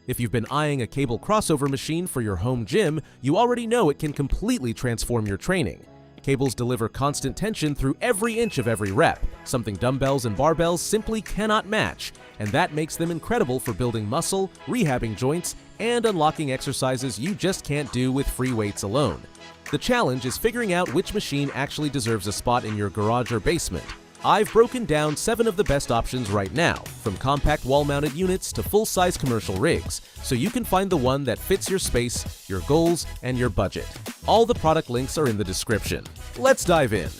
If you've been eyeing a cable crossover machine for your home gym, you already know it can completely transform your training. Cables deliver constant tension through every inch of every rep, something dumbbells and barbells simply cannot match, and that makes them incredible for building muscle, rehabbing joints, and unlocking exercises you just can't do with free weights alone. The challenge is figuring out which machine actually deserves a spot in your garage or basement. I've broken down 7 of the best options right now, from compact wall-mounted units to full-size commercial rigs, so you can find the one that fits your space, your goals, and your budget. All the product links are in the description. Let's dive in.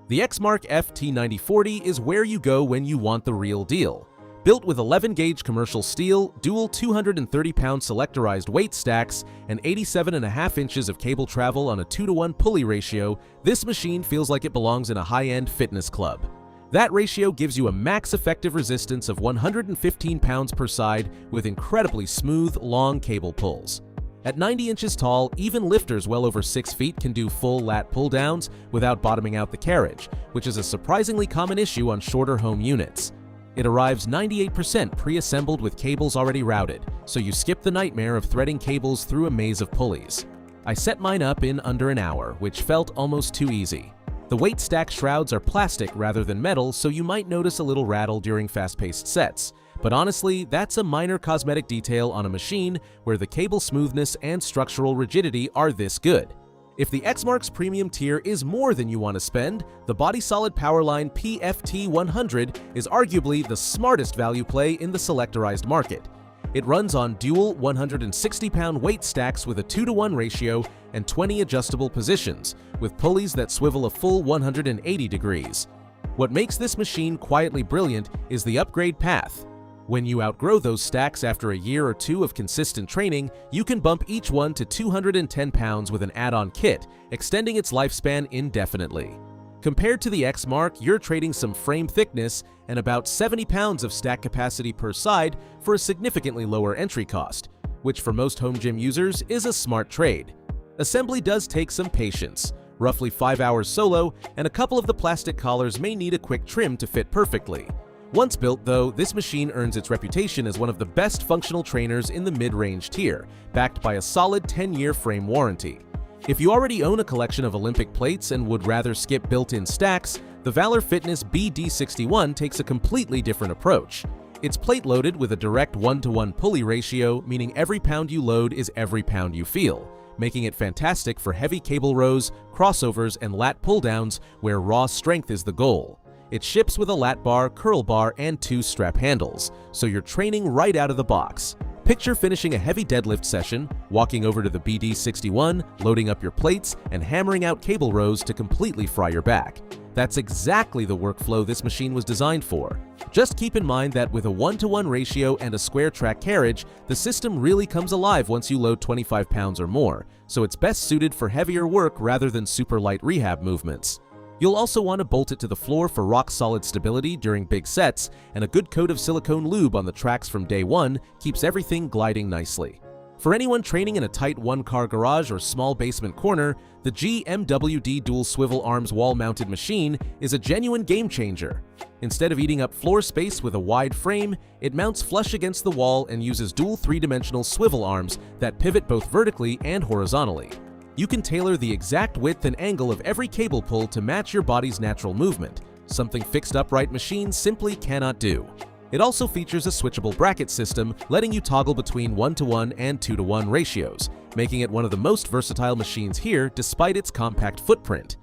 The Exmark FT9040 is where you go when you want the real deal. Built with 11-gauge commercial steel, dual 230-pound selectorized weight stacks, and 87.5 inches of cable travel on a 2-to-1 pulley ratio, this machine feels like it belongs in a high-end fitness club. That ratio gives you a max effective resistance of 115 pounds per side with incredibly smooth, long cable pulls. At 90 inches tall, even lifters well over 6 feet can do full lat pull-downs without bottoming out the carriage, which is a surprisingly common issue on shorter home units. It arrives 98% pre-assembled with cables already routed, so you skip the nightmare of threading cables through a maze of pulleys. I set mine up in under an hour, which felt almost too easy. The weight stack shrouds are plastic rather than metal, so you might notice a little rattle during fast-paced sets. But honestly, that's a minor cosmetic detail on a machine where the cable smoothness and structural rigidity are this good. If the Exmark's premium tier is more than you want to spend, the body-solid Powerline PFT100 is arguably the smartest value play in the selectorized market. It runs on dual 160-pound weight stacks with a 2-to-1 ratio and 20 adjustable positions, with pulleys that swivel a full 180 degrees. What makes this machine quietly brilliant is the upgrade path. When you outgrow those stacks after a year or 2 of consistent training, you can bump each one to 210 pounds with an add-on kit, extending its lifespan indefinitely. Compared to the Exmark, you're trading some frame thickness and about 70 pounds of stack capacity per side for a significantly lower entry cost, which for most home gym users is a smart trade. Assembly does take some patience, roughly 5 hours solo, and a couple of the plastic collars may need a quick trim to fit perfectly. Once built, though, this machine earns its reputation as one of the best functional trainers in the mid-range tier, backed by a solid 10-year frame warranty. If you already own a collection of Olympic plates and would rather skip built-in stacks, the Valor Fitness BD61 takes a completely different approach. It's plate-loaded with a direct 1-to-1 pulley ratio, meaning every pound you load is every pound you feel, making it fantastic for heavy cable rows, crossovers, and lat pull-downs where raw strength is the goal. It ships with a lat bar, curl bar, and 2 strap handles, so you're training right out of the box. Picture finishing a heavy deadlift session, walking over to the BD61, loading up your plates, and hammering out cable rows to completely fry your back. That's exactly the workflow this machine was designed for. Just keep in mind that with a 1-to-1 ratio and a square track carriage, the system really comes alive once you load 25 pounds or more, so it's best suited for heavier work rather than super light rehab movements. You'll also want to bolt it to the floor for rock-solid stability during big sets, and a good coat of silicone lube on the tracks from day one keeps everything gliding nicely. For anyone training in a tight one-car garage or small basement corner, the GMWD dual swivel arms wall-mounted machine is a genuine game-changer. Instead of eating up floor space with a wide frame, it mounts flush against the wall and uses dual 3-dimensional swivel arms that pivot both vertically and horizontally. You can tailor the exact width and angle of every cable pull to match your body's natural movement, something fixed upright machines simply cannot do. It also features a switchable bracket system, letting you toggle between 1-to-1 and 2-to-1 ratios, making it one of the most versatile machines here despite its compact footprint.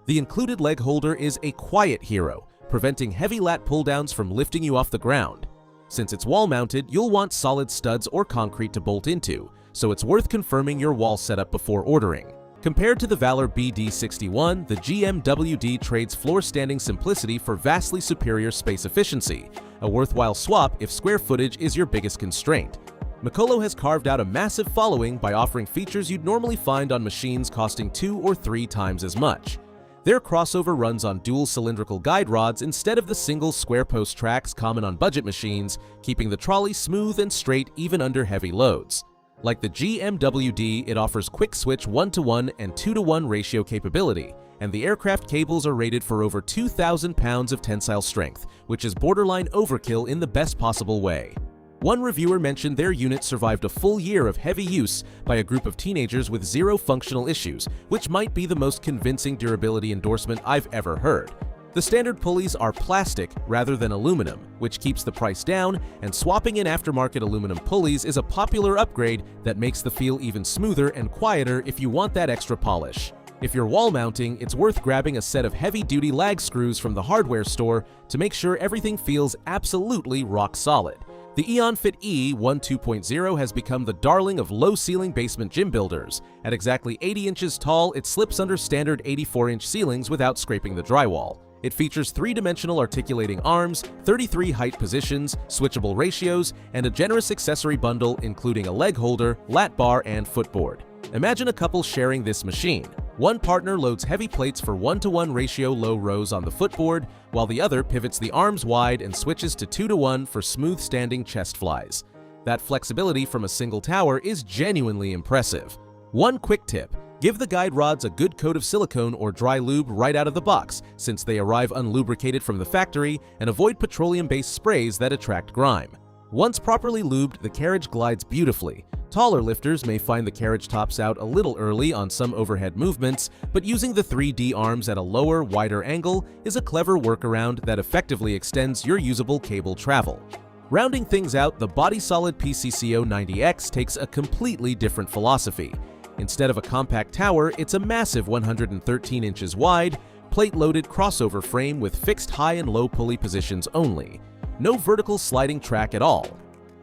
The included leg holder is a quiet hero, preventing heavy lat pull-downs from lifting you off the ground. Since it's wall-mounted, you'll want solid studs or concrete to bolt into, so it's worth confirming your wall setup before ordering. Compared to the Valor BD61, the GMWD trades floor-standing simplicity for vastly superior space efficiency, a worthwhile swap if square footage is your biggest constraint. Mikolo has carved out a massive following by offering features you'd normally find on machines costing 2 or 3 times as much. Their crossover runs on dual cylindrical guide rods instead of the single square post tracks common on budget machines, keeping the trolley smooth and straight even under heavy loads. Like the GMWD, it offers quick switch 1-to-1 and 2-to-1 ratio capability, and the aircraft cables are rated for over 2,000 pounds of tensile strength, which is borderline overkill in the best possible way. One reviewer mentioned their unit survived a full year of heavy use by a group of teenagers with zero functional issues, which might be the most convincing durability endorsement I've ever heard. The standard pulleys are plastic rather than aluminum, which keeps the price down, and swapping in aftermarket aluminum pulleys is a popular upgrade that makes the feel even smoother and quieter if you want that extra polish. If you're wall mounting, it's worth grabbing a set of heavy-duty lag screws from the hardware store to make sure everything feels absolutely rock solid. The EonFit E 1.2.0 has become the darling of low-ceiling basement gym builders. At exactly 80 inches tall, it slips under standard 84-inch ceilings without scraping the drywall. It features 3-dimensional articulating arms, 33 height positions, switchable ratios, and a generous accessory bundle including a leg holder, lat bar, and footboard. Imagine a couple sharing this machine. One partner loads heavy plates for 1-to-1 ratio low rows on the footboard, while the other pivots the arms wide and switches to 2-to-1 for smooth standing chest flies. That flexibility from a single tower is genuinely impressive. One quick tip: give the guide rods a good coat of silicone or dry lube right out of the box, since they arrive unlubricated from the factory, and avoid petroleum-based sprays that attract grime. Once properly lubed, the carriage glides beautifully. Taller lifters may find the carriage tops out a little early on some overhead movements, but using the 3D arms at a lower, wider angle is a clever workaround that effectively extends your usable cable travel. Rounding things out, the body-solid PCCO 90X takes a completely different philosophy. Instead of a compact tower, it's a massive 113 inches wide, plate-loaded crossover frame with fixed high and low pulley positions only. No vertical sliding track at all.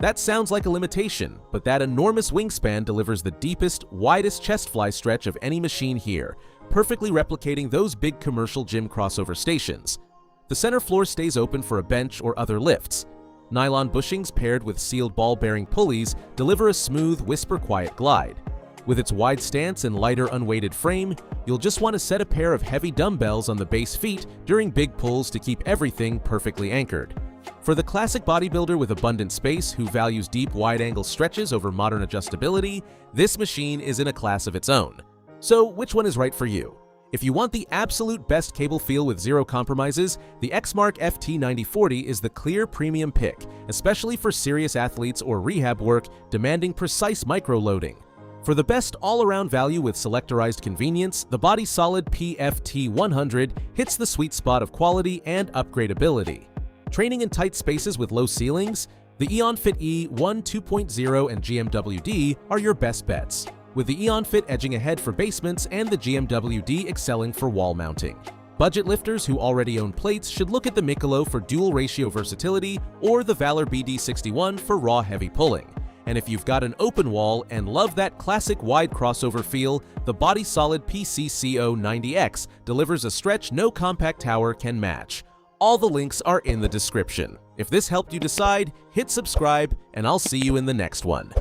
That sounds like a limitation, but that enormous wingspan delivers the deepest, widest chest fly stretch of any machine here, perfectly replicating those big commercial gym crossover stations. The center floor stays open for a bench or other lifts. Nylon bushings paired with sealed ball-bearing pulleys deliver a smooth, whisper-quiet glide. With its wide stance and lighter unweighted frame, you'll just want to set a pair of heavy dumbbells on the base feet during big pulls to keep everything perfectly anchored. For the classic bodybuilder with abundant space who values deep, wide-angle stretches over modern adjustability, this machine is in a class of its own. So, which one is right for you? If you want the absolute best cable feel with zero compromises, the Exmark FT9040 is the clear premium pick, especially for serious athletes or rehab work demanding precise micro-loading. For the best all-around value with selectorized convenience, the body-solid PFT100 hits the sweet spot of quality and upgradability. Training in tight spaces with low ceilings, the EonFit E 1.2.0 and GMWD are your best bets, with the EonFit edging ahead for basements and the GMWD excelling for wall mounting. Budget lifters who already own plates should look at the Mikolo for dual ratio versatility or the Valor BD61 for raw heavy pulling. And if you've got an open wall and love that classic wide crossover feel, the body-solid PCCO 90X delivers a stretch no compact tower can match. All the links are in the description. If this helped you decide, hit subscribe, and I'll see you in the next one.